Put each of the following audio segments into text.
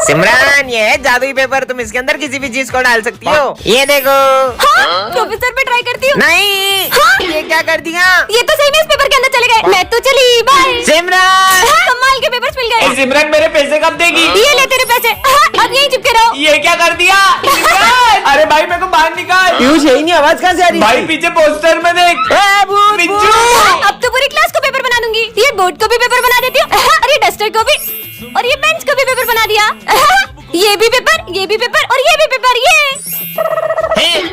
सिमरन, ये है जादुई पेपर, तुम इसके अंदर किसी भी चीज को डाल सकती हो। ये देखो। प्रोफेसर पे ट्राई करती हूँ। नहीं, ये क्या कर दिया? ये तो सही में इस पेपर के अंदर चले गए। मैं तो चली, बाय। सिमरन, कमाल के पेपर्स मिल गए। सिमरन मेरे पैसे कब देगी? ये ले तेरे पैसे। अब यहीं चिपके रहो। ये क्या कर दिया? अरे भाई मेरे को बाहर निकाल। पीयूष यही नहीं, आवाज कहाँ से आ रही? भाई पीछे पोस्टर में देख। बिच्छू। अब तो पूरी क्लास को पेपर बना दूंगी। ये बोर्ड को भी पेपर बना देती हूँ, और ये डस्टर को भी, और ये बेंच को भी पेपर बना दिया। ये भी पेपर, ये भी पेपर, और ये भी पेपर। ये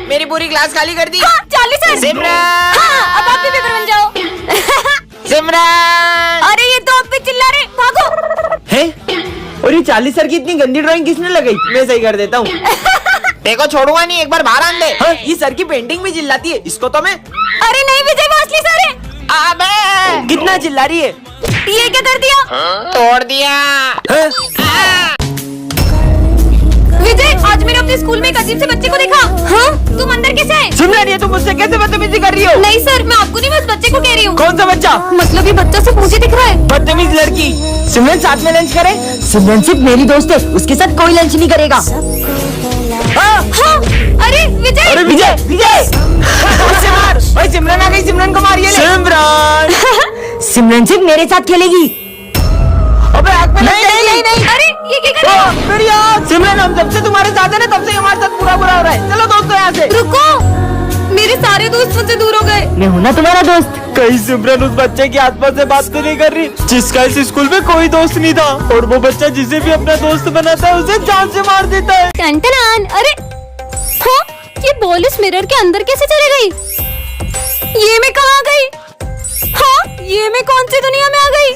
मेरी पूरी क्लास खाली कर दी। Charlie sir. सिमरन, अब आप भी पेपर बन जाओ। सिमरन। अरे ये तो अब भी चिल्ला रहे, भागो। है? और ये चार्ली सर की इतनी गंदी ड्राइंग किसने लगाई? मैं सही कर देता हूँ। देखो छोड़ूंगा नहीं, एक बार बाहर आन दे। ये सर की पेंटिंग भी चिल्लाती है, इसको तो मैं। अरे नहीं विजय, वो असली सर है। अबे कितना चिल्ला रही है? ये क्या कर दिया? तोड़ दिया। विजय, आज मैंने अपने स्कूल में एक अजीब से बच्चे को देखा। हाँ? तुम अंदर कैसे आए? सिमरन, ये तुम मुझसे कैसे बदतमीजी कर रही हो? नहीं सर, मैं आपको नहीं, बस बच्चे को कह रही हूँ। कौन सा बच्चा? मतलब ये बच्चा सिर्फ मुझे दिख रहा है। बदतमीज लड़की। सिमरन, साथ में लंच करें? सिमरन सिर्फ मेरी दोस्त है, उसके साथ कोई लंच नहीं करेगा। हाँ, अरे विजय। अरे विजय, विजय। उससे मार। ओए सिमरन आ गई, सिमरन को मारिए। सिमरन। सिमरन सिर्फ मेरे साथ खेलेगी। अबे आग में नहीं नहीं नहीं नहीं। अरे ये क्या कर रहे हो? मेरी आग। सिमरन, हम जब से तुम्हारे साथ है ना, तब से हमारे साथ बुरा बुरा हो रहा है। चलो दोस्तों यहाँ से। रुको, मेरे सारे दोस्त मुझसे दूर हो गए। मैं हूँ ना तुम्हारा दोस्त। कहीं सिमरन उस बच्चे की आसपास से बात तो नहीं कर रही जिसका इस स्कूल में कोई दोस्त नहीं था, और वो बच्चा जिसे भी अपना दोस्त बनाता है उसे जान से मार देता है। टन-टनान। अरे हाँ, ये बॉल इस मिरर के अंदर कैसे चली गई? ये मैं कहाँ आ गई? हाँ, ये मैं कौन सी दुनिया में आ गई?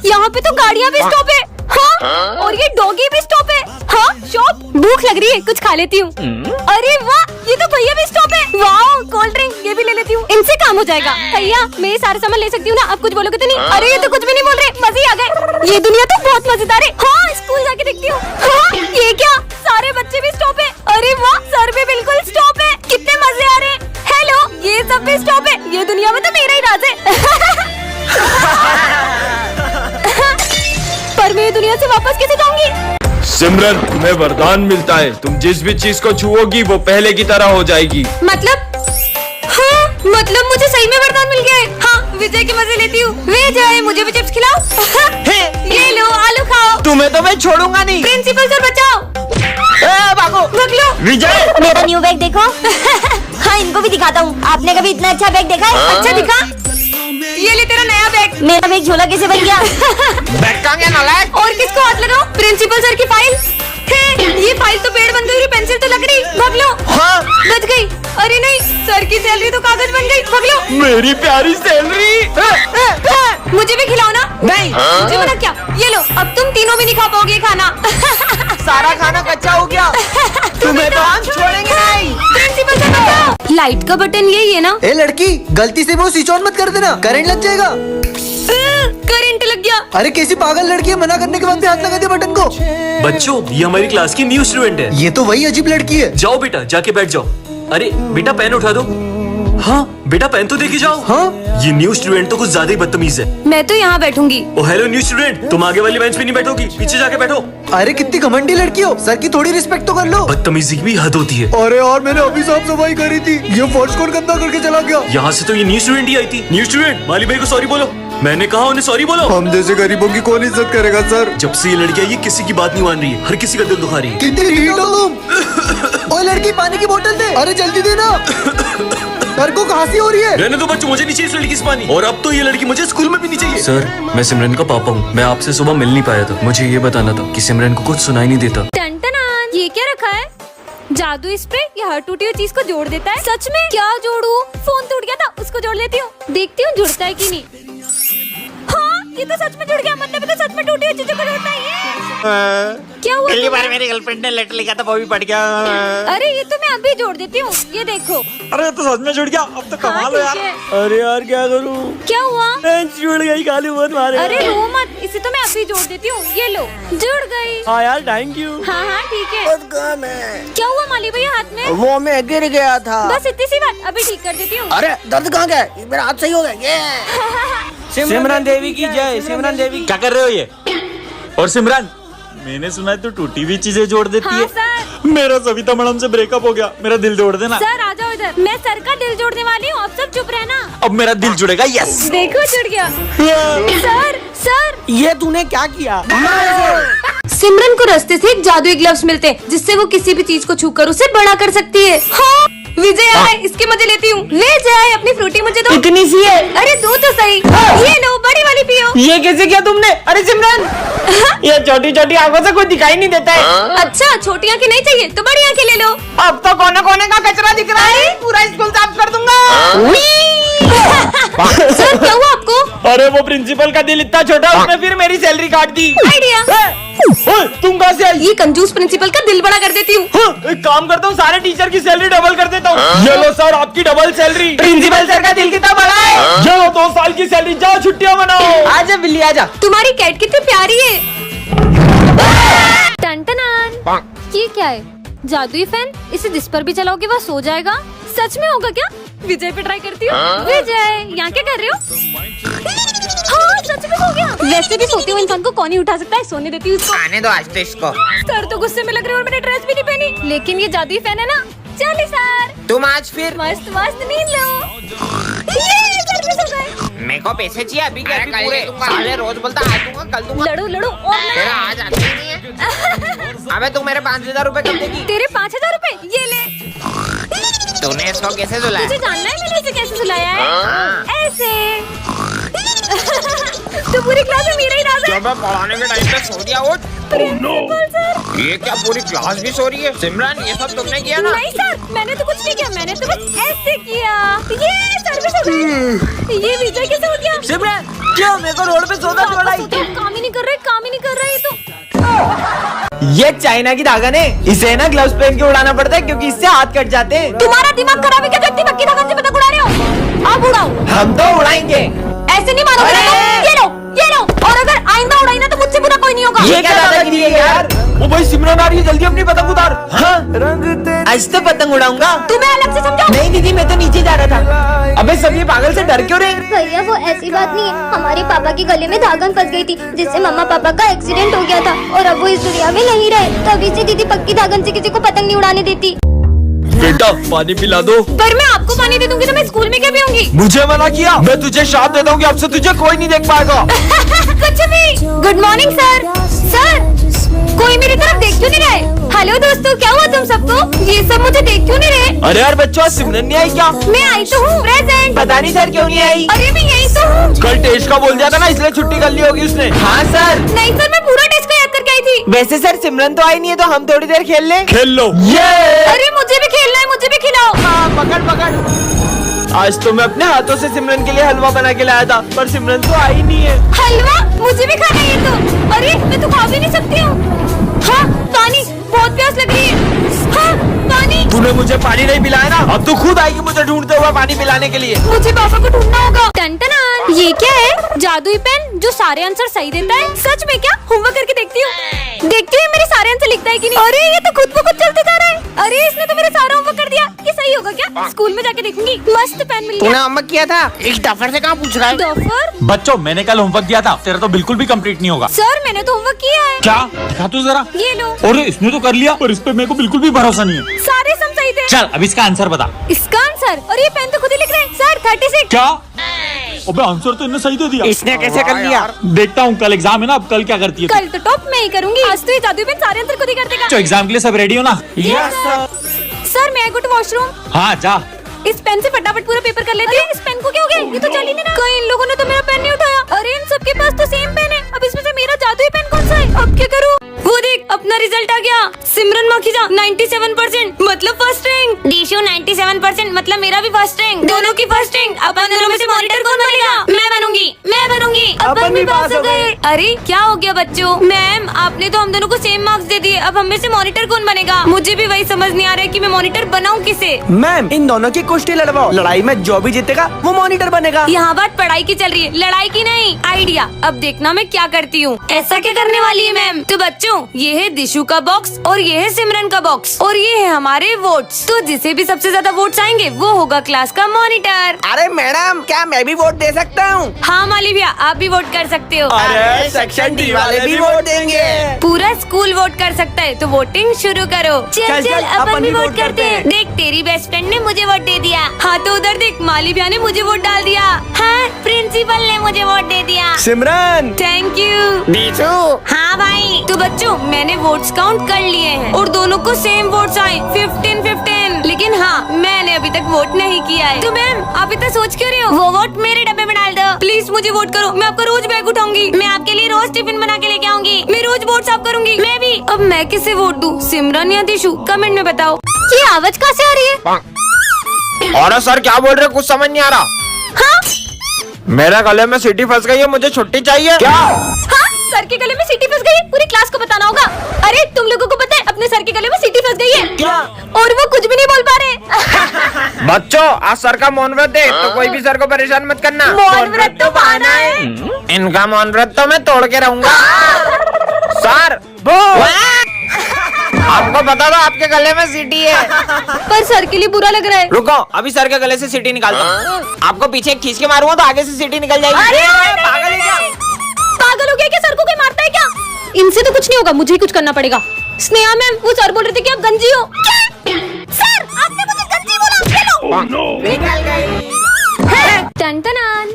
यहाँ पे तो गाड़ियाँ भी स्टॉप है। हाँ, और ये डॉगी भी स्टॉप है। हाँ, शॉप। भूख लग रही है, कुछ खा लेती हूँ। अरे वाह, ये तो भैया भी स्टॉप है। वाह, कोल्ड ड्रिंक, ये भी ले लेती हूँ, इनसे काम हो जाएगा। भैया, मैं ये सारा सामान ले सकती हूँ ना? आप कुछ बोलोगे तो नहीं? अरे ये तो कुछ भी नहीं बोल रहे, मजे ही आ गए। ये दुनिया तो बहुत मजेदार है। हाँ, स्कूल जाके देखती हूँ। हाँ, ये क्या, सारे बच्चे भी स्टॉप है। अरे वाह, सर भी बिल्कुल स्टॉप है। कितने मजे आ रहे हैं। हेलो, ये सब भी स्टॉप है। ये दुनिया में तो मेरा ही राज है। पर मैं ये दुनिया से वापस कैसे जाऊंगी? सिमरन, तुम्हें वरदान मिलता है, तुम जिस भी चीज को छुओगी वो पहले की तरह हो जाएगी। मतलब? हाँ, मतलब मुझे सही में वरदान मिल गया है। हाँ, विजय के मजे लेती हूँ। विजय, मुझे भी चिप्स खिलाओ। ये लो, आलू खाओ। तुम्हें तो मैं छोड़ूंगा नहीं। प्रिंसिपल सर बचाओ। भागो, भाग लो। विजय। मेरा न्यू बैग देखो। हाँ, इनको भी दिखाता हूँ। आपने कभी इतना अच्छा बैग देखा है? अच्छा दिखा। ये ले तेरा नया बैग। मेरा बैग झोला कैसे बन गया? बैग कहाँ गया नालायक? और किसको हाथ लगाओ? प्रिंसिपल सर की फाइल है। ये फाइल तो पेड़ बन गई, पेंसिल तो लकड़ी। भाग लो। हाँ। बच गई। अरे नहीं, सर की सैलरी तो कागज बन गई। भाग लो। मेरी प्यारी सैलरी। मुझे भी खिलाओ ना। नहीं। मुझे मना क्या? ये लो, अब तुम तीनों भी नहीं खा पाओगे खाना। सारा खाना कच्चा हो गया। तुम्हें तो हम छोड़ेंगे नहीं। प्रिंसिपल सर बचाओ। लाइट का बटन यही है ना? ए लड़की, गलती से वो स्विच ऑन मत कर देना, करंट लग जाएगा। करंट लग गया। अरे कैसी पागल लड़की है, मना करने के बाद भी हाथ लगा दिया बटन को। बच्चों, ये हमारी क्लास की न्यू स्टूडेंट है। ये तो वही अजीब लड़की है। जाओ बेटा, जाके बैठ जाओ। अरे बेटा, पेन उठा दो। हाँ बेटा, पेन तो देके जाओ। हाँ? ये न्यू स्टूडेंट तो कुछ ज्यादा ही बदतमीज है। मैं तो यहाँ बैठूंगी। ओ हेलो न्यू स्टूडेंट, तुम आगे वाली बेंच पे नहीं बैठोगी, पीछे जाके बैठो। अरे कितनी घमंडी लड़की हो, सर की थोड़ी रिस्पेक्ट तो कर लो। बदतमीजी की भी हद होती है। अरे यार, मैंने अभी साफ सफाई करी थी, ये फर्श कौन गंदा करके चला गया। यहाँ से तो ये न्यू स्टूडेंट ही आई थी। न्यू स्टूडेंट, माली भाई को सॉरी बोलो। मैंने कहा उन्हें सॉरी बोलो। हम जैसे गरीबों की कौन इज्जत करेगा सर। जब से ये लड़की आई है, किसी की बात नहीं मान रही है, हर किसी का दिल दुखा रही है। कितनी ढीठ हो तुम। ओए लड़की, पानी की बोतल दे। अरे जल्दी देना। सर को खांसी हो रही है। रहने दो बच्चों, मुझे नहीं चाहिए इस लड़की से पानी। और अब तो ये लड़की मुझे स्कूल में भी नहीं चाहिए। सर, मैं सिमरन का पापा हूँ। मैं आपसे सुबह मिल नहीं पाया था। मुझे ये बताना था कि सिमरन को कुछ सुनाई नहीं देता। टन-टनान। ये क्या रखा है? जादू स्प्रे। ये हर टूटी हुई चीज को जोड़ देता है। सच में? क्या जोड़ू? फोन टूट गया था, उसको जोड़ लेती हूँ, देखती हूँ जुड़ता है कि नहीं। हाँ, ये तो सच में जुड़ गया। मतलब ये तो सच में टूटी हुई चीजों को जोड़ता है। क्या हुआ? पहली बार मेरी गर्लफ्रेंड ने लेटर लिखा था, वो भी पढ़ गया। अरे ये तो मैं अभी जोड़ देती हूँ, ये देखो। अरे तो सच में जुड़ गया। अब तो हाँ, कमाल है यार। ठीक है। अरे यार क्या करूँ? क्या हुआ? जुड़ गई, गाली मत मारे। अरे रो मत, इसे तो मैं अभी जोड़ देती हूँ। ये लो, जुड़ गई। हाँ यार, थैंक यू। हाँ हाँ ठीक है। क्या हुआ माली भैया हाथ में? वो मैं गिर गया था। बस इतनी सी बात, अभी ठीक कर देती हूँ। अरे दर्द कहाँ गया? मेरा हाथ सही हो गया। सिमरन देवी की जय। सिमरन देवी। क्या कर रहे हो ये? और सिमरन, मैंने सुना है तू टूटी हुई चीजें जोड़ देती हाँ है। सर। मेरा सविता मैडम से ब्रेकअप हो गया, मेरा दिल जोड़ देना। सर आ जाओ इधर, मैं सर का दिल जोड़ने वाली हूँ, आप सब चुप रहना। अब मेरा दिल जुड़ेगा, यस। देखो जुड़ गया। सर सर ये तूने क्या किया? सिमरन को रास्ते से एक जादुई ग्लव्स मिलते हैं जिससे वो किसी भी चीज को छूकर उसे बड़ा कर सकती है। हाँ विजय आए, इसकी मजे लेती हूँ। ले जाए अपनी फ्रूटी मुझे दो। इतनी सी है? अरे दो तो सही। ये लो बड़ी वाली पियो। ये कैसे किया तुमने? अरे सिमरन, ये छोटी छोटी आंखों से कुछ दिखाई नहीं देता है। अच्छा छोटी आंखें नहीं चाहिए तो बड़ी आंखें ले लो। अब तो कोने कोने का कचरा दिख रहा है, पूरा स्कूल साफ कर दूंगा। सर क्या हुआ आपको? अरे वो प्रिंसिपल का दिल इतना छोटा, उसने फिर मेरी सैलरी काट दी। आइडिया। ओए, तुम कहाँ से आई? ये कंजूस प्रिंसिपल का दिल बड़ा कर देती हूँ। एक काम करता हूँ, सारे टीचर की सैलरी डबल कर देता हूँ। ये लो सर आपकी डबल सैलरी। प्रिंसिपल सर का दिल कितना बड़ा है? ये लो 2 साल की सैलरी, जाओ छुट्टियाँ मनाओ। आजा बिल्ली आजा। तुम्हारी कैट कितनी प्यारी है। टन-टनान। ये क्या है? जादुई फैन? इसे जिस पर भी चलाओगे वह सो जाएगा। सच में होगा क्या? विजय पे ट्राई करती हूँ। विजय यहाँ क्या कर रहे हो? हाँ सच में हो गया। वैसे भी सोते हुए इंसान को कौन ही उठा सकता है, सोने देती हूँ इसको। आने दो आज तो इसको। सर तो गुस्से में लग रहे हैं और मैंने ड्रेस भी नहीं पहनी, लेकिन ये जादुई फैन है ना। चलिए सर, तुम आज फिर मस्त मस्त नींद लो। ये सर भी सो गए। मेरे को पैसे चाहिए अभी के अभी पूरे। साले रोज बोलता आज दूंगा कल दूंगा। लड़ो लड़ो और तेरा आज आते ही नहीं है। अबे तू मेरे 5,000 रुपए कब देगी? तेरे 5,000 रुपए ये ले। तूने इसको कैसे सुलाया? तुझे जानना है मैंने इसे कैसे सुलाया है? ऐसे। तो पूरी क्लास में मेरा ही राज है। जब मैं पढ़ाने के टाइम पे सो दिया उठ। Principal sir. ये क्या पूरी क्लास भी सो रही है? सिमरन ये सब तुमने किया ना? नहीं सर, मैंने तो कुछ नहीं किया, मैंने तो बस ऐसे किया। ये सर भी सो गए। ये विजय कैसे हो गया? सिमरन क्यों मेरे को रोड पे सोता छोड़ा? काम ही नहीं कर रहे, काम ही नहीं कर रहे ये तो। ये चाइना की धागा ने, इसे ना ग्लव्स पहन के उड़ाना पड़ता है क्योंकि इससे हाथ कट जाते हैं। तुम्हारा दिमाग खराब है क्या? जो इतनी पक्की धागा से पतंग उड़ा रहे हो? आप उड़ाओ। हम तो उड़ाएंगे। ऐसे नहीं मारोगे ना। ये लो ये लो, और अगर आइंदा उड़ाई ना तो मुझसे बुरा कोई नहीं होगा। ये क्या दादागिरी है यार? ओ भाई सिमरन आ रही है, जल्दी अपनी पतंग उतार। हाँ आज तो पतंग उड़ाऊंगा। तुम्हें अलग से समझाओ। नहीं दीदी मैं तो नीचे जा रहा था। अबे सब ये पागल से डर क्यों रहे? भैया वो ऐसी बात नहीं है, हमारे पापा के गले में धागा फंस गई थी जिससे मम्मा पापा का एक्सीडेंट हो गया था और अब वो इस दुनिया में नहीं रहे, तभी से दीदी पक्की धागन से किसी को पतंग नहीं उड़ाने देती। बेटा पानी पिला दो। पर मैं आपको पानी दे दूंगी तो मैं स्कूल में क्या पीऊंगी? मुझे मना किया? मैं तुझे शाप देता हूँ कि अब से तुझे कोई नहीं देख पाएगा। कुछ भी। Good morning sir. सर कोई मेरी तरफ देख क्यों नहीं रहे? हेलो दोस्तों, क्या हुआ तुम सबको? ये सब मुझे देख क्यों नहीं रहे? अरे यार बच्चों आज सिमरन नहीं आई क्या? मैं आई तो हूँ, प्रेजेंट। पता नहीं सर क्यों नहीं आई। अरे मैं यही तो हूँ। कल टेस्ट का बोल दिया था ना इसलिए छुट्टी कर ली होगी उसने। हाँ सर। नहीं सर, मैं पूरा टेस्ट को याद करके आई थी। वैसे सर सिमरन तो आई नहीं है तो हम थोड़ी देर खेल लें। खेल लो। अरे मुझे भी खेलना है, मुझे भी खिलाओ। हाँ पकड़ पकड़। आज तो मैं अपने हाथों से सिमरन के लिए हलवा बना के लाया था पर सिमरन तो आई नहीं है। हलवा? मुझे भी खाना है ये तो। अरे मैं तो खा भी नहीं सकती हूँ। हाँ पानी, बहुत प्यास लग रही है। हाँ पानी। तूने मुझे पानी नहीं पिलाया ना, अब तू खुद आएगी मुझे ढूंढते हुए पानी पिलाने के लिए। मुझे पापा को ढूंढना होगा। टन-टनान। ये क्या है? जादुई पेन जो सारे आंसर सही देता है? सच में क्या? होमवर्क करके देखती हूँ। देखती हूँ मेरे सारे आंसर लिखता है कि नहीं। अरे ये तो खुद ब खुद चलते जा रहा है। अरे इसने तो मेरे सारा होमवर्क कर दिया। ये सही होगा क्या? स्कूल में जाके देखूंगी। मस्त पेन मिल तूने गया। होमवर्क किया था? एक डफर से कहाँ पूछ रहा है? डॉफर? बच्चों मैंने कल होमवर्क दिया था, तेरा तो बिल्कुल भी कंप्लीट नहीं होगा। सर मैंने तो होमवर्क किया है। क्या? दिखा तू जरा। ये लो। अरे इसने तो कर लिया, पर इस पे मेरे को बिल्कुल भी भरोसा नहीं है। सारे सम सही थे। चल अब इसका आंसर बता। इसका आंसर? और ये पेन तो खुद ही लिख रहे हैं। सर 36। क्या? अबे आंसर तो इन्हें सही दे दिया। इसने कैसे कर लिया? देखता हूँ कल एग्जाम है ना, अब कल क्या करती है। कल तो टॉप मैं ही करूंगी। आज तो ये जादुई पेन सारे आंसर खुद ही कर देगा। तो एग्जाम के लिए सब रेडी हो ना? सर मैं गो टू वॉशरूम। हाँ जा। इस पेन से फटाफट पूरा पेपर कर लेते हैं। इस पेन को क्या हो गया? ये तो चल ही नहीं रहा। कहीं इन लोगों ने तो मेरा पेन नहीं उठाया। अरे इन सबके पास तो सेम पेन है। अब इसमें से मेरा जादुई पेन कौन सा है? अब क्या करूँ? वो देख अपना रिजल्ट आ गया। सिमरन माखीजा 97% मतलब फर्स्ट रैंक। डीशू 97% मतलब मेरा भी फर्स्ट रैंक। दोनों की फर्स्ट रैंक। अपन दोनों में से मॉनिटर कौन बनेगा? मैं बनूंगी, मैं बनूंगी। अपन भी पास हो गए। अरे क्या हो गया बच्चों? मैम आपने तो हम दोनों को सेम मार्क्स दे दिए, अब हम में से मॉनिटर कौन बनेगा? मुझे भी वही समझ नहीं आ रहा है कि मैं मॉनिटर बनाऊं किसे। मैम इन दोनों की कुश्ती लड़वाओ, लड़ाई में जो भी जीतेगा वो मॉनिटर बनेगा। यहाँ बात पढ़ाई की चल रही है, लड़ाई की नहीं। आइडिया। अब देखना मैं क्या करती हूँ। ऐसा क्या करने वाली है मैम? तो बच्चों ये है दिशु का बॉक्स और ये है सिमरन का बॉक्स और ये है हमारे वोट्स। तो जिसे भी सबसे ज्यादा वोट्स आएंगे वो होगा क्लास का मॉनिटर। अरे मैडम, क्या मैं भी वोट दे सकता हूँ? हाँ माली भैया, आप भी वोट कर सकते हो। अरे सेक्शन डी वाले भी वोट देंगे। पूरा स्कूल वोट कर सकता है, तो वोटिंग शुरू करो। चल चल अपन भी वोट करते हैं। देख तेरी बेस्ट फ्रेंड ने मुझे वोट दे दिया। हाँ तो उधर देख, माली भैया ने मुझे वोट डाल दिया। हाँ प्रिंसिपल ने मुझे वोट दे दिया। सिमरन, थैंक यू बीचू। हाँ भाई। तो बच्चों मैंने वोट्स काउंट कर लिए हैं और दोनों को सेम वोट्स आए 15-15। लेकिन हाँ मैंने अभी तक वोट नहीं किया है। तो मैम आप इतना सोच क्यों रहे हो? वो वोट मेरे डब्बे में डाल दो प्लीज। मुझे वोट करो, मैं आपका रोज बैग उठाऊंगी। मैं आपके लिए रोज टिफिन बना के लेके आऊंगी। मैं रोज वोट साफ करूंगी। मैं भी। अब मैं किसे वोट दूं, सिमरन या दिशु? कमेंट में बताओ। ये आवाज कहाँ से आ रही है? और सर क्या बोल रहे, कुछ समझ नहीं आ रहा। हाँ मेरे गले में सीटी फंस गई है, मुझे छुट्टी चाहिए। क्या? हाँ सर के गले में सीटी फंस गई है, पूरी क्लास को बताना होगा। अरे तुम लोगों को पता है अपने सर के गले में सीटी फंस गई है क्या? और वो कुछ भी नहीं बोल पा रहे। बच्चों आज सर का मौन व्रत है, तो कोई भी सर को परेशान मत करना। मौन व्रत तो बहाना है। इनका मौन व्रत तो मैं तोड़ के रहूंगा। सर आपको बता दो आपके गले में सीटी है। पर सर के लिए बुरा लग रहा है। रुको अभी सर के गले से सीटी निकालता हूँ। आपको पीछे खींच के मारूंगा तो आगे से सीटी निकल जाएगी। अरे पागल है क्या? पागल हो गया क्या? सर को कोई मारता है क्या? इनसे तो कुछ नहीं होगा, मुझे ही कुछ करना पड़ेगा। स्नेहा मैम, वो सर बोल रहे थे कि आप गंजी हो। सर आपने मुझे गंजी बोला। निकल गई। टन-टनान।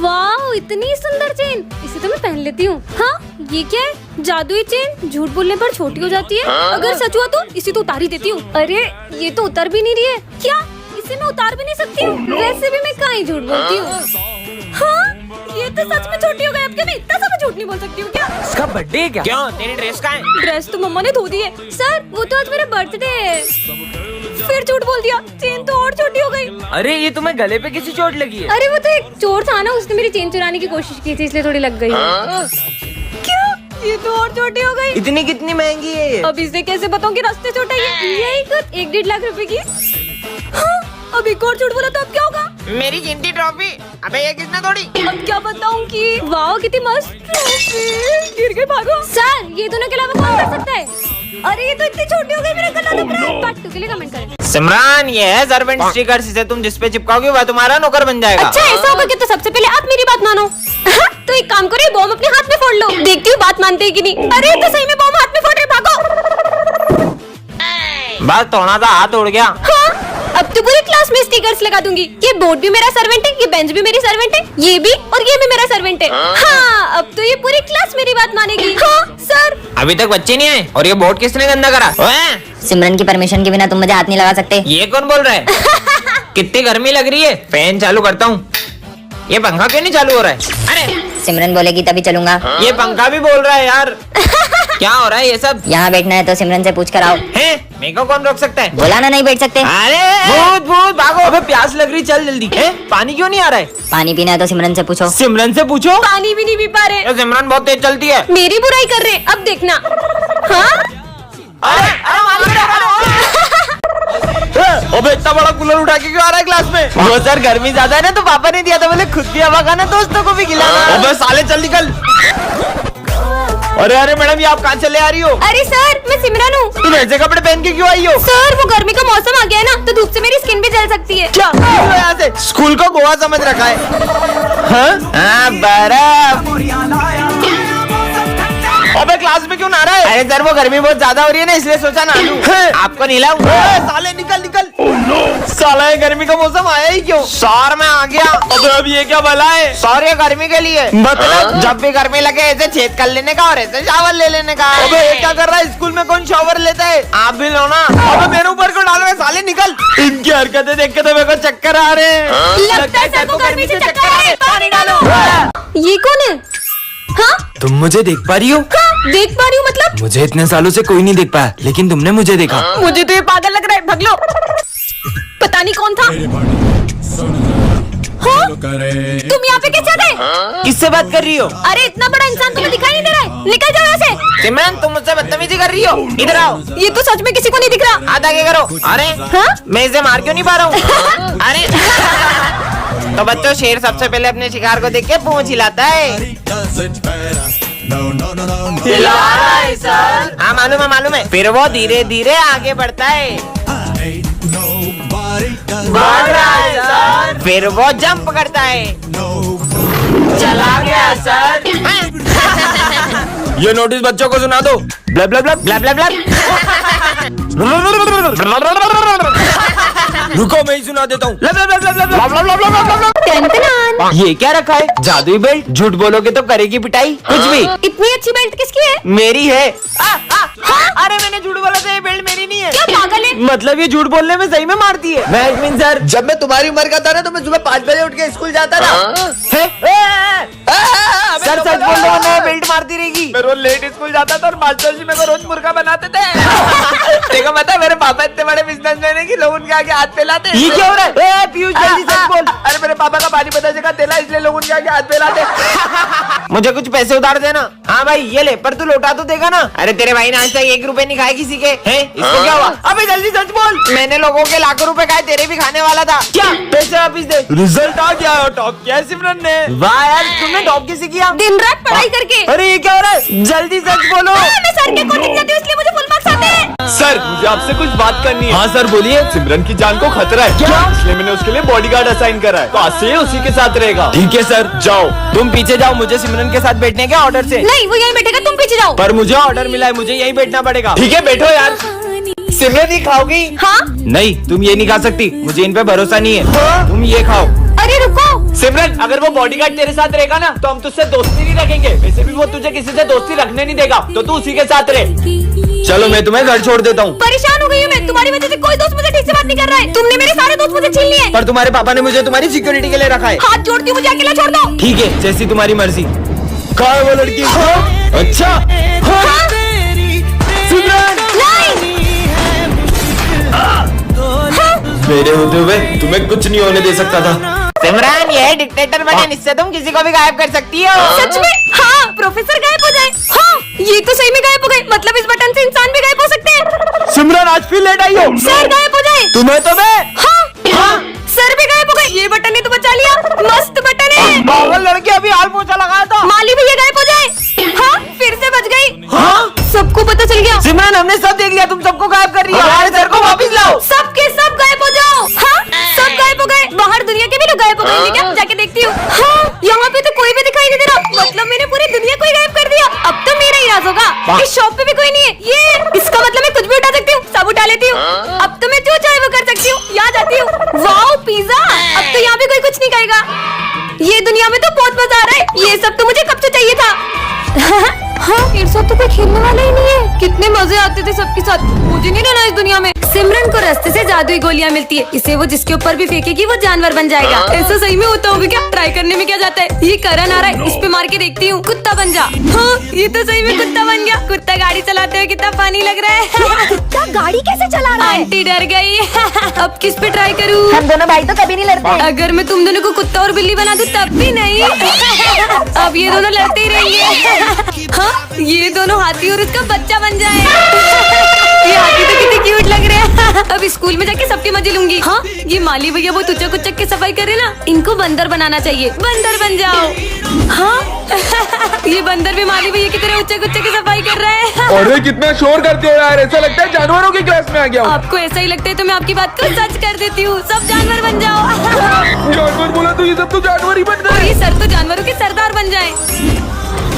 वाह इतनी सुंदर चेन, इसे तो मैं पहन लेती हूँ। हाँ ये क्या है? जादुई चेन झूठ बोलने पर छोटी हो जाती है। अगर सच हुआ तो इसे तो उतार ही देती हूँ। अरे ये तो उतर भी नहीं रही है। क्या इसे मैं उतार भी नहीं सकती हूँ? वैसे भी मैं कहाँ ही झूठ बोलती हूँ। हाँ ये तो सच में छोटी हो गई। अब क्या मैं इतना सा झूठ नहीं बोल सकती हूँ क्या? इसका बर्थडे है क्या? क्यों तेरी ड्रेस कहाँ है? ड्रेस तो मम्मा ने धो दी है। सर वो तो आज मेरा बर्थडे है। फिर झूठ बोल दिया, चेन तो और छोटी हो गई। अरे ये तुम्हें गले पे किसी चोट लगी है? अरे वो तो एक चोर था ना, उसने मेरी चेन चुराने की कोशिश की थी, इसलिए थोड़ी लग गई। क्या? ये तो और छोटी हो गई। इतनी कितनी महंगी है ये? अब इसे कैसे बताऊं कि रास्ते छोटा है? यही कुछ 1-1.5 लाख रुपए की। हाँ, अब एक और झूठ बोला तो अब क्या होगा? मेरी गिनती ट्रॉफी। अबे ये किसने तोड़ी? अब क्या बताऊं कि वाह कितनी मस्त ट्रॉफी। गिर गई, भागो। सर ये दोनों के अलावा कौन कर सकता है? अरे ये तो इतनी छोटी हो गई, मेरा गला दब रहा है। पार्ट 2 के लिए कमेंट करें। सिमरन ये है सर्वेंट स्टिकर, इसे तुम जिस पे चिपकाओगे वह तुम्हारा नौकर बन जाएगा। अच्छा ऐसा होगा कि तो सबसे पहले आप मेरी बात मानो। तो एक काम करो, बॉम्ब अपने हाथ में फोड़ लो, देखती हूँ बात मानते हैं कि नहीं। अरे तो सही में बॉम्ब हाथ में फोड़ रहे, भागो। बस थोड़ा सा हाथ उड़ गया। हाँ अब तो पूरी क्लास में स्टिकर्स लगा दूंगी। ये बोर्ड भी मेरा सर्वेंट है, ये बेंच भी मेरी सर्वेंट है, ये भी और ये भी मेरा सर्वेंट है। हाँ अब तो ये पूरी क्लास मेरी बात मानेगी। हाँ सर अभी तक बच्चे नहीं आए और ये बोर्ड किसने गंदा करा? ओए, सिमरन की परमिशन के बिना तुम मुझे हाथ नहीं लगा सकते। ये कौन बोल रहा है? कितनी गर्मी लग रही है, फैन चालू करता हूँ। ये पंखा क्यों नहीं चालू हो रहा है? अरे सिमरन बोलेगी तभी चलूंगा। ये पंखा भी बोल रहा है यार। क्या हो रहा है ये सब? यहाँ बैठना है तो सिमरन से पूछ कर आओ। हैं? मेरे को कौन रोक सकता है? बोला ना नहीं बैठ सकते। अरे भूत भूत भागो। अबे प्यास लग रही, चल जल्दी। पानी क्यों नहीं आ रहा है? पानी पीना है तो सिमरन से पूछो। सिमरन से पूछो। पानी भी नहीं पी पा रहे। ये सिमरन बहुत तेज चलती है। मेरी बुराई कर रहे, अब देखना। हाँ अबे इतना बड़ा कूलर उठा के क्यों आ रहा है क्लास में? वो सर गर्मी ज्यादा है ना तो पापा ने दिया था, बोले खुद भी हवा खाना दोस्तों को भी खिलाना। अबे साले चल निकल। अरे अरे मैडम ये आप कहाँ चले आ रही हो? अरे सर मैं सिमरन हूँ। तुम ऐसे कपड़े पहन के क्यों आई हो? सर वो गर्मी का मौसम आ गया है ना, तो धूप से मेरी स्किन भी जल सकती है। क्या यहाँ से स्कूल को गोवा समझ रखा है? हाँ बर्फ। अबे क्लास में क्यों नहा रहा है? अरे सर वो गर्मी बहुत ज्यादा हो रही है ना, इसलिए सोचा नहा लूं। आपको नहीं लाऊं? साले निकल निकल। साला ये गर्मी का मौसम आया ही क्यों? सर मैं आ गया। अबे अब ये क्या भला है? सर ये गर्मी के लिए, मतलब जब भी गर्मी लगे ऐसे छेद कर लेने का और ऐसे शावर ले लेने का। अबे ये क्या कर रहा है? स्कूल में कौन शावर लेता है? आप भी लो ना। अबे मेरे ऊपर क्यों डाल रहे हैं? साले निकल। इनकी हरकतें देख के तो मेरे को चक्कर आ रहे हैं। लगता है सर को गर्मी से चक्कर आ रहे हैं, पानी डालो। ये कौन है? हाँ तुम मुझे देख पा रही हो? हाँ देख पा रही हूँ, मतलब मुझे इतने सालों से कोई नहीं देख पाया, लेकिन तुमने मुझे देखा। मुझे तो ये पागल लग रहा है, भग लो। पता नहीं कौन था। हाँ? तुम यहाँ पे कैसे आ गए? किससे बात कर रही हो? अरे इतना बड़ा इंसान तुम्हें दिखाई नहीं दे रहा है, निकल जाओ यहाँ से। सिमरन तुम मुझसे बदतमीजी कर रही हो, इधर आओ। ये तो सच में किसी को नहीं दिख रहा। आधा क्या करो? अरे हाँ? मैं इसे मार क्यों नहीं पा रहा हूँ? अरे तो बच्चों शेर सबसे पहले अपने शिकार को देख के पूंछ हिलाता है। हाँ मालूम है। फिर वो धीरे धीरे आगे बढ़ता है, बढ़ रहा है सर। फिर वो जंप करता है, चला गया सर। ये नोटिस बच्चों को सुना दो। Bulb bulb bulb bulb bulb रुको मैं ही सुना देता हूँ। ये क्या रखा है? जादुई बेल्ट। झूठ बोलोगे तो करेगी पिटाई। कुछ भी। इतनी अच्छी बेल्ट किसकी है? मेरी है। अरे मैंने झूठ बोला था, ये बेल्ट मेरी नहीं है। क्या पागल है? मतलब ये झूठ बोलने में सही में मारती है। मैं सर, जब मैं तुम्हारी उम्र का था ना तो मैं सुबह 5 बजे उठ के स्कूल जाता था। सर सच बोल रहा हूँ, मैं बेल्ट मारती रहेगी। मैं रोज लेट स्कूल जाता था और मास्टर जी मेरे को रोज मुर्गा बनाते थे। देखो पता मेरे पापा इतने बड़े बिजनेसमैन है कि लोग उनके आगे हाथ फैलाते। ये क्या हो रहा है? ए, पीयूष जल्दी सच बोल। अरे मेरे पापा का पानी पता जगह तेला, इसलिए लोग उनके आगे हाथ फैलाते। मुझे कुछ पैसे उधार देना। हाँ भाई ये ले, पर तू लौटा तो देगा ना? अरे तेरे भाई ने आज तक 1 रुपए नहीं खाए किसी के। हैं? इसको क्या हुआ? अबे जल्दी सच बोल। मैंने लोगों के लाखों रुपए खाए, तेरे भी खाने वाला था। क्या पैसे वापिस दे। रिजल्ट आ गया, टॉप किया है सिमरन ने। वाह यार, तुमने टॉप कैसे किया? दिन रात पढ़ाई करके। अरे ये क्या हो रहा है? जल्दी सच बोलो। मैं सर के कोचिंग जाती हूँ इसलिए मुझे फुल मार्क्स आते हैं। सर मुझे आपसे कुछ बात करनी है। हाँ सर बोलिए। सिमरन की जान को खतरा है। क्या? इसलिए मैंने उसके लिए बॉडीगार्ड असाइन करा है, तो आज से ये उसी के साथ रहेगा। ठीक है सर, जाओ। तुम पीछे जाओ, मुझे सिमरन के साथ बैठने के ऑर्डर से। नहीं वो यहीं बैठेगा, तुम पीछे जाओ। पर मुझे ऑर्डर मिला है, मुझे यहीं बैठना पड़ेगा। ठीक है बैठो यार। सिमरन ये खाओगी? हाँ? नहीं तुम ये नहीं खा सकती, मुझे इन पे भरोसा नहीं है। तुम ये खाओ। अरे रुको। सिमरन अगर वो बॉडीगार्ड तेरे साथ रहेगा ना तो हम तुझसे दोस्ती नहीं रखेंगे। वैसे भी वो तुझे किसी से दोस्ती रखने नहीं देगा, तो तू उसी के साथ रहे। चलो मैं तुम्हें घर छोड़ देता हूँ। परेशान हो गई हूँ मैं, तुम्हारी वजह से कोई दोस्त मुझे ठीक से बात नहीं कर रहा है। तुमने मेरे सारे दोस्त मुझे छीन लिए। पर तुम्हारे पापा ने मुझे तुम्हारी सिक्योरिटी के लिए रखा है। हाथ जोड़ती हूँ, मुझे अकेला छोड़ दो। ठीक है, जैसी तुम्हारी मर्जी। कहाँ है वो लड़की? अच्छा हाँ? सिमरन नहीं। मेरे होते हुए तुम्हें कुछ नहीं होने दे सकता था। सिमरन ये है डिक्टेटर बटन, इससे तुम किसी को भी गायब कर सकती हो। सच में? हाँ, प्रोफेसर गायब हो जाए। हाँ, ये तो सही में गायब हो गए। मतलब इस बटन से इंसान भी गायब हो सकते हैं। सिमरन आज फिर लेट आई हो। सर गायब हो जाए। तुम्हें तो मैं। हाँ, सर भी गायब हो गए। ये बटन ने तो बचा लिया, मस्त बटन है। पागल लड़की, अभी हाल पोछा लगाया था। माली भैया गायब हो जाए। हाँ, फिर से बच गई। हाँ? सबको पता चल गया। सिमरन हमने सब देख लिया, तुम सबको गायब कर रही हो। हमारे सर को वापिस लाओ। सबके सब गायब हो जाओ। हाँ, सब गायब हो गए। बाहर दुनिया के भी लोग गायब हो गए। क्या जाके देखती हूँ। हाँ, यहाँ पे तो कोई भी दिखाई नहीं दे रहा। मतलब मैंने पूरी दुनिया को ही गायब कर दिया। अब तो मेरा ही राज होगा। इस शॉप पे भी कोई नहीं है। ये इसका मतलब मैं कुछ भी उठा सकती हूँ, सब उठा लेती हूँ। अब तो मैं जो चाहे वो कर सकती हूँ। यहाँ जाती हूँ। Wow pizza. अब तो यहाँ भी कोई कुछ नहीं कहेगा। ये दुनिया में तो बहुत मजा आ रहा है। ये सब तो मुझे कब से चाहिए था। हाँ, मेरे साथ तो कोई खेलने वाला ही नहीं है। कितने मजे आते थे सबके साथ। मुझे नहीं रहना इस दुनिया में। सिमरन को रास्ते से जादुई गोलियां मिलती है, इसे वो जिसके ऊपर भी फेंकेगी वो जानवर बन जाएगा। ऐसा सही में होता होगा क्या? ट्राई करने में क्या जाता है? ये करण आ रहा है, इस पे मार के देखती हूँ। कुत्ता बन जा। हाँ, ये तो सही में कुत्ता बन गया। कुत्ता गाड़ी चलाते हुए कितना फनी लग रहा है। कुत्ता गाड़ी कैसे चला रहा है? आंटी डर गई। अब किस पे ट्राई करूँ? हम दोनों भाई तो कभी नहीं लड़ते। अगर मैं तुम दोनों को कुत्ता और बिल्ली बना दूं तब भी नहीं। अब ये दोनों लड़ते ही रहेंगे। हाँ, ये दोनों हाथी और उसका बच्चा बन जाए। ये हाथी तो कितने क्यूट लग रहे हैं। अब स्कूल में जाके सबके मजे लूंगी। हाँ, ये माली भैया वो उचक उचक के सफाई करे ना, इनको बंदर बनाना चाहिए। बंदर बन जाओ। हाँ, ये बंदर भी माली भैया की तरह उचक उचक के सफाई कर रहा है। अरे कितना शोर करते हो यार, ऐसा लगता है जानवरों की क्लास में आ गया हूँ। आपको ऐसा ही लगता है तो मैं आपकी बात को सच कर देती हूँ। सब जानवर बन जाओ। जानवर बोला तो ये सब तो जानवर ही बन और ये सर तो जानवरों के सरदार बन जाए।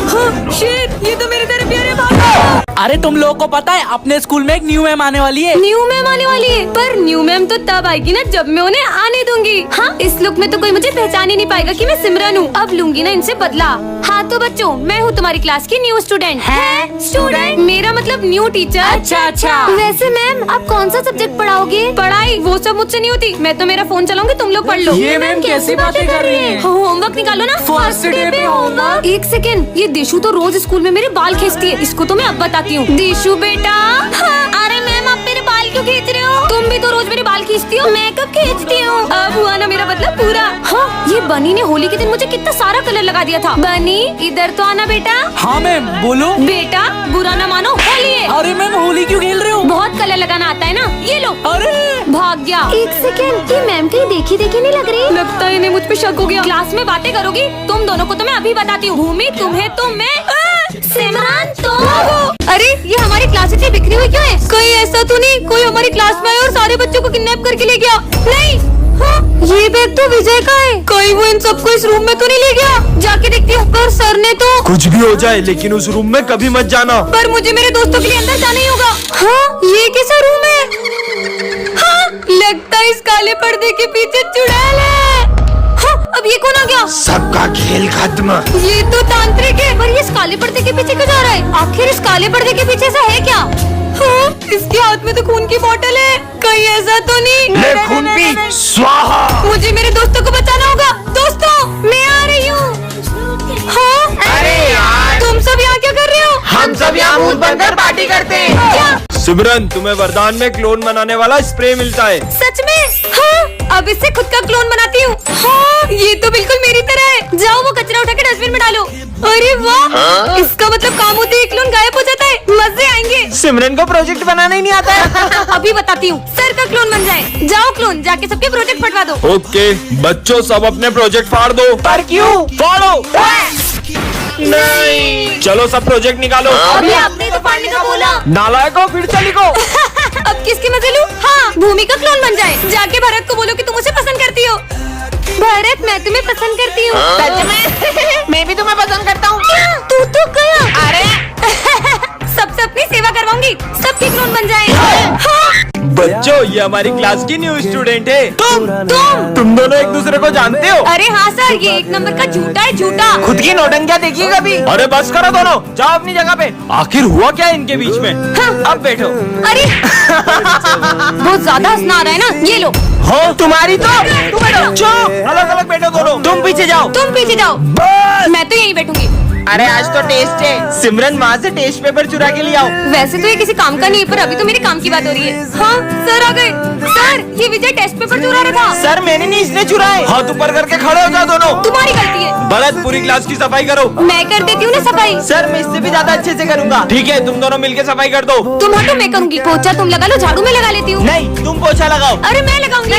हाँ, शेर, ये तो मेरे तरह प्यारे भागो। अरे तुम लोगों को पता है अपने स्कूल में एक न्यू मैम आने वाली है। न्यू मैम आने वाली है, पर न्यू मैम तो तब आएगी ना जब मैं उन्हें आने दूंगी। हाँ, इस लुक में तो कोई मुझे पहचान ही नहीं पाएगा कि मैं सिमरन हूँ। अब लूंगी ना इनसे बदला। हाँ तो बच्चों, मैं हूँ तुम्हारी क्लास की न्यू स्टूडेंट। है स्टूडेंट? मेरा मतलब न्यू टीचर। अच्छा। वैसे मैम आप कौन सा सब्जेक्ट पढ़ाओगे? पढ़ाई वो सब मुझसे नहीं होती। मैं तो मेरा फोन चलाऊंगी, तुम लोग पढ़ लो। ये मैम कैसी बातें कर रही है? होमवर्क निकालो ना। फर्स्ट डे पे होमवर्क। एक सेकेंड, ये देशु तो रोज स्कूल में मेरे बाल खींचती है। इसको तो मैं अब बताती हूँ। देशु बेटा। हाँ, अरे मैम आप मेरे बाल क्यों खींच रहे हो? तुम भी तो रोज मेरे बाल खींचती हो। मैं कब खींचती हूँ? अब हुआ ना मेरा मतलब पूरा। हाँ, ये बनी ने होली के दिन मुझे कितना सारा कलर लगा दिया था। बनी इधर तो आना बेटा। हाँ मैम बोलो। बेटा बुरा ना मानो, होली है। अरे मैम होली क्यों खेल रहे हो? बहुत कलर लगाना आता है ना, ये लो। अरे भाग गया। एक सेकेंड, ये मैम कहीं देखी देखी नहीं लग रही। लगता है इन्हें मुझ पे शक हो गया। क्लास में बातें करोगी तुम दोनों को तो मैं अभी बताती हूँ। भूमि तुम्हें तो मैं सिमरन तुम? अरे ये हमारी क्लास से बिखरी हुई क्यों है? कहीं ऐसा तो नहीं कोई हमारी क्लास में आया और सारे बच्चों को किडनैप करके ले गया? नहीं। हाँ, ये बैग तो विजय का है। कहीं वो इन सबको इस रूम में तो नहीं ले गया? जाके देखती हूँ। पर सर ने तो कुछ भी हो जाए लेकिन उस रूम में कभी मत जाना। पर मुझे मेरे दोस्तों के लिए अंदर जाना ही होगा। हाँ, ये कैसा रूम है? हाँ, लगता है इस काले पर्दे के पीछे चुड़ैल है। हाँ, अब ये कौन आ गया? सबका खेल खत्म। ये तो तांत्रिक है। पर ये इस काले पर्दे के पीछे क्यों जा रहा है? आखिर इस काले पर्दे के पीछे ऐसा है क्या? हाँ, इसके हाथ में तो खून की बोतल है। कहीं ऐसा तो नहीं? ले खून पी, स्वाहा। मुझे मेरे दोस्तों को बचाना होगा। दोस्तों, मैं आ रही हूँ। हाँ? अरे यार, तुम सब यहाँ क्या कर रहे हो? हम सब यहाँ भूत बनकर पार्टी करते हैं। क्या? सिमरन, तुम्हें वरदान में क्लोन बनाने वाला स्प्रे मिलता है। सच में? हाँ, अब इससे खुद का क्लोन बनाती हूँ। हाँ, ये तो बिल्कुल मेरी तरह है। जाओ वो कचरा उठा के डस्टबिन में डालो। अरे वाह, इसका मतलब काम होते ही क्लोन गायब हो जाता है। मजे आएंगे। सिमरन को प्रोजेक्ट बनाना ही नहीं आता है। अभी बताती हूँ। सर का क्लोन बन जाए। जाओ क्लोन, जाके सबके प्रोजेक्ट फटवा दो। ओके बच्चों, सब अपने प्रोजेक्ट फाड़ दो। पर क्यों? फाड़ो। नहीं, चलो सब प्रोजेक्ट निकालो। अभी आपने तो फाड़ने का बोला। नालायकों, फिर से लिखो। अब किसकी मजे लूं? हाँ, भूमि का क्लोन बन जाए। जाके भरत को बोलो कि तुम मुझे पसंद करती हो। भरत, मैं तुम्हें पसंद करती हूँ। सच में? मैं भी तुम्हें पसंद करता हूँ। तू तो गया। अरे सबसे अपनी सेवा करवाऊंगी। सबके क्लोन बन जाए। हाँ। बच्चों, ये हमारी क्लास की न्यू स्टूडेंट है। तुम दोनों एक दूसरे को जानते हो? अरे हाँ सर, ये एक नंबर का झूठा है, झूठा। खुद की नौटंकियाँ देखिए कभी। अरे बस करो दोनों, जाओ अपनी जगह पे। आखिर हुआ क्या इनके बीच में? हाँ। अब बैठो। अरे बहुत ज्यादा हंसना आ रहा है ना, ये लो। हाँ, तुम्हारी तो तुम बैठो। अलग अलग बैठो दोनों। तुम पीछे जाओ। तुम पीछे जाओ। मैं तो यहीं बैठूंगी। अरे आज तो टेस्ट है। सिमरन वहाँ से टेस्ट पेपर चुरा के ले आओ। वैसे तो ये किसी काम का नहीं है, पर अभी तो मेरे काम की बात हो रही है। हाँ सर आ गए। सर, ये विजय टेस्ट पेपर चुरा रहा था। सर मैंने नहीं, इसने चुराए। हाथ ऊपर करके खड़े हो जाओ दोनों। तुम्हारी गलती है। भरत, पूरी क्लास की सफाई करो। मैं कर देती हूँ ना सफाई। सर मैं इससे भी ज्यादा अच्छे से करूँगा। ठीक है, तुम दोनों मिलके सफाई कर दो। तुम हटो, मैं करूंगी। पोछा तुम लगा लो, झाड़ू मैं लगा लेती हूँ। नहीं, तुम पोछा लगाओ। अरे मैं लगाऊंगी।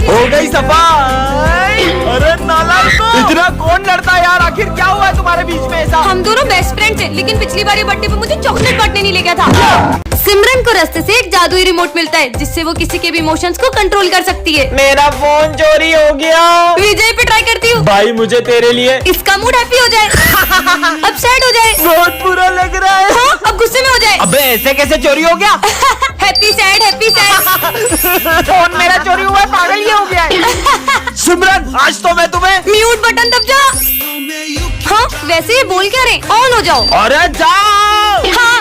हो गई सफाई। अरे नालायकों, इतना कौन लड़ता है यार? आखिर क्या हुआ है तुम्हारे बीच में ऐसा? हम दोनों बेस्ट फ्रेंड्स हैं, लेकिन पिछली बार ये बर्थडे पे मुझे चॉकलेट बांटने नहीं ले गया था। सिमरन को रास्ते से एक जादुई रिमोट मिलता है, जिससे वो किसी के भी इमोशंस को कंट्रोल कर सकती है। मेरा फोन चोरी हो गया। विजय पे ट्राई करती हूँ। भाई, मुझे तेरे लिए। इसका मूड हैप्पी हो जाए, अब सैड हो जाए। बहुत बुरा लग रहा है। हाँ, अब गुस्से में हो जाए। अबे ऐसे कैसे चोरी हो गया? Happy sad, happy sad. Phone मेरा चोरी हुआ है, पागल ये हो गया है। सिमरन, आज तो मैं तुम्हें। म्यूट बटन दब जा। हाँ, वैसे ये बोल क्या रहे? ऑन हो जाओ। अरे जाओ। हाँ।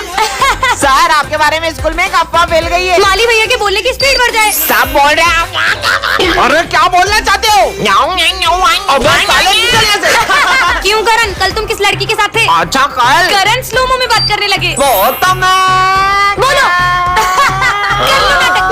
सर आपके बारे में स्कूल में एक अफवाह फैल गई है। माली भैया के बोलने की स्पीड बढ़ जाए। सब बोल रहे हैं। अरे क्या बोलना चाहते हो? अबे साले निकल यहाँ से। क्यों करण, कल तुम किस लड़की के साथ थे? अच्छा कल करण स्लोमो में बात करने लगे। बहुत बोलो। कर लो नाटक।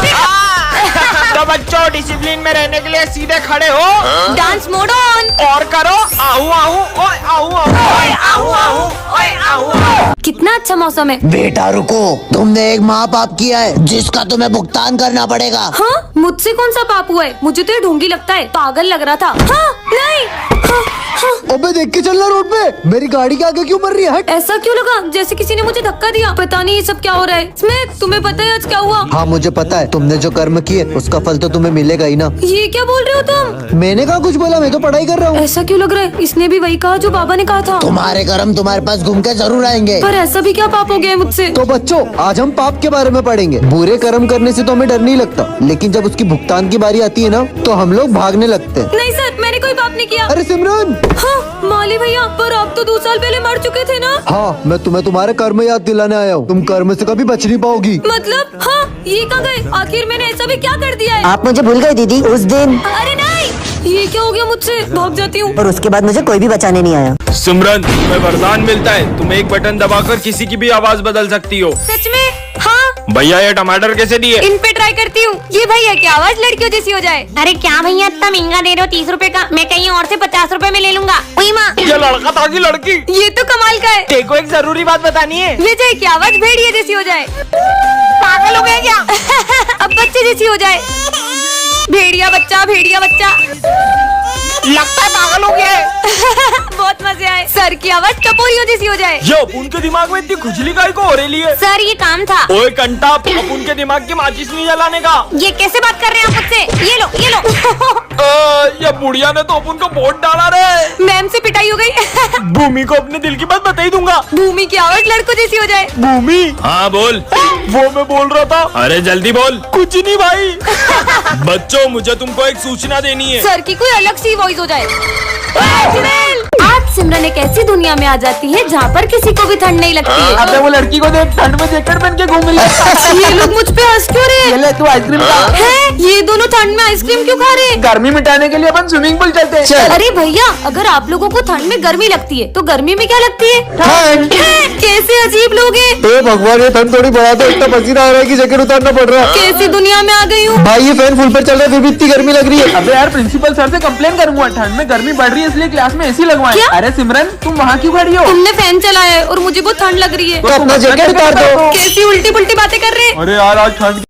तो बच्चों, डिसिप्लिन में रहने के लिए सीधे खड़े हो। Dance mode on. और करो आहू आहू, ओए आहू आहू, ओए आहू आहू, ओए आहू आहू। कितना अच्छा मौसम है। बेटा रुको, तुमने एक महापाप किया है जिसका तुम्हें भुगतान करना पड़ेगा। हाँ, मुझसे कौन सा पाप हुआ है? मुझे तो ये ढोंगी लगता है, पागल लग रहा था। हाँ, नहीं। हाँ, हाँ। अबे देख के चलना रोड पे, मेरी गाड़ी के आगे क्यों मर रही है? हट। ऐसा क्यों लगा जैसे किसी ने मुझे धक्का दिया? पता नहीं ये सब क्या हो रहा है। स्मिथ, तुम्हें पता है आज क्या हुआ? हाँ मुझे पता है, तुमने जो कर्म किए उसका फल तो तुम्हें मिलेगा ही ना। ये क्या बोल रहे हो तुम? मैंने कहा कुछ बोला, मैं तो पढ़ाई कर रहा हूँ। ऐसा क्यों लग रहा है? इसने भी वही कहा जो बाबा ने कहा था। तुम्हारे कर्म तुम्हारे पास घूम के जरूर आएंगे। पर ऐसा भी क्या पाप हो गया है मुझसे? तो बच्चों, आज हम पाप के बारे में पढ़ेंगे। बुरे कर्म करने से तो हमें डर नहीं लगता, लेकिन जब उसकी भुगतान की बारी आती है ना, तो हम लोग भागने लगते हैं। नहीं सर, मैंने कोई पाप नहीं किया। अरे सिमरन। हाँ, माली भैया, पर आप तो 2 साल पहले मर चुके थे ना? हाँ, मैं तुम्हें तुम्हारे कर्म याद दिलाने आया हूँ। तुम कर्म से कभी बच नहीं पाओगी। मतलब? हाँ, ये कहाँ गए? आखिर मैंने ऐसा भी क्या कर दिया है? आप मुझे भूल गए दीदी उस दिन, अरे नहीं, ये क्या हो गया मुझसे? भाग जाती हूँ। और उसके बाद मुझे कोई भी बचाने नहीं आया। सिमरन, तुम्हें वरदान मिलता है। तुम एक बटन दबाकर किसी की भी आवाज बदल सकती हो। सच में? हाँ। भैया, ये टमाटर कैसे दिए? इन पे ट्राई करती हूँ। ये भैया की आवाज लड़कियों जैसी हो जाए। अरे क्या भैया, इतना महंगा दे रहे हो? 30 रुपए का, मैं कहीं और से 50 रुपए में ले लूंगा। वही माँ, ये लड़का था कि लड़की? ये तो कमाल का है। देखो एक जरूरी बात बतानी है। विजय की आवाज भेड़िया जैसी हो जाए। पागल हो गए क्या? अब बच्चे जैसी हो जाए। भेड़िया बच्चा, भेड़िया बच्चा। लगता है पागल हो गया है। बहुत मजे आए। सर की आवाज टपोरियों जैसी हो जाए। ये अपुन के दिमाग में इतनी खुजली काहे को हो रही है? सर ये काम था। ओए कंटा, अपुन के दिमाग की माचिस नहीं जलाने का। ये कैसे बात कर रहे हैं आप मुझसे? ये लो ये लो। ये बुढ़िया ने तो अपुन को वोट डाला रे। मैम से पिटाई हो गई। भूमि को अपने दिल की बात बता ही दूंगा। भूमि की आवाज लड़कों जैसी हो जाए। भूमि, हाँ बोल। वो मैं बोल रहा था। अरे जल्दी बोल। कुछ नहीं भाई। बच्चों, मुझे तुमको एक सूचना देनी है। सर की कोई अलग सी वॉइस हो जाए। आज सिमरन एक ऐसी दुनिया में आ जाती है जहाँ पर किसी को भी ठंड नहीं लगती है। अबे वो लड़की को देख, ठंड में जैकेट पहन के घूम रही है। ये लोग मुझ पे हंस क्यों रहे? ये ले तू आइसक्रीम खा। हैं? ये दोनों ठंड में आइसक्रीम क्यों खा रहे? गर्मी मिटाने के लिए अपन स्विमिंग पूल चलते हैं। चल। अरे भैया, अगर आप लोगों को ठंड में गर्मी लगती है तो गर्मी में क्या लगती है? ठंड। हैं? कैसे अजीब लोग हैं। तो भगवान, ये ठंड थोड़ी बढ़ा दो, इतना पसीना आ रहा है कि जैकेट उतारना पड़ रहा है। कैसी दुनिया में आ गई हूँ। भाई ये फैन फुल पर चल रहा है, फिर भी इतनी गर्मी लग रही है। अबे यार, प्रिंसिपल सर से कंप्लेन करूंगा। ठंड में गर्मी बढ़ रही है इसलिए क्लास में एसी लगवाएं। क्या? अरे सिमरन, तुम वहाँ क्यों खड़ी हो? तुमने फैन चलाया है और मुझे बहुत ठंड लग रही है। तो अपना जैकेट उतार दो। कैसी उल्टी पुल्टी बातें कर रहे हैं। अरे यार, आज ठंड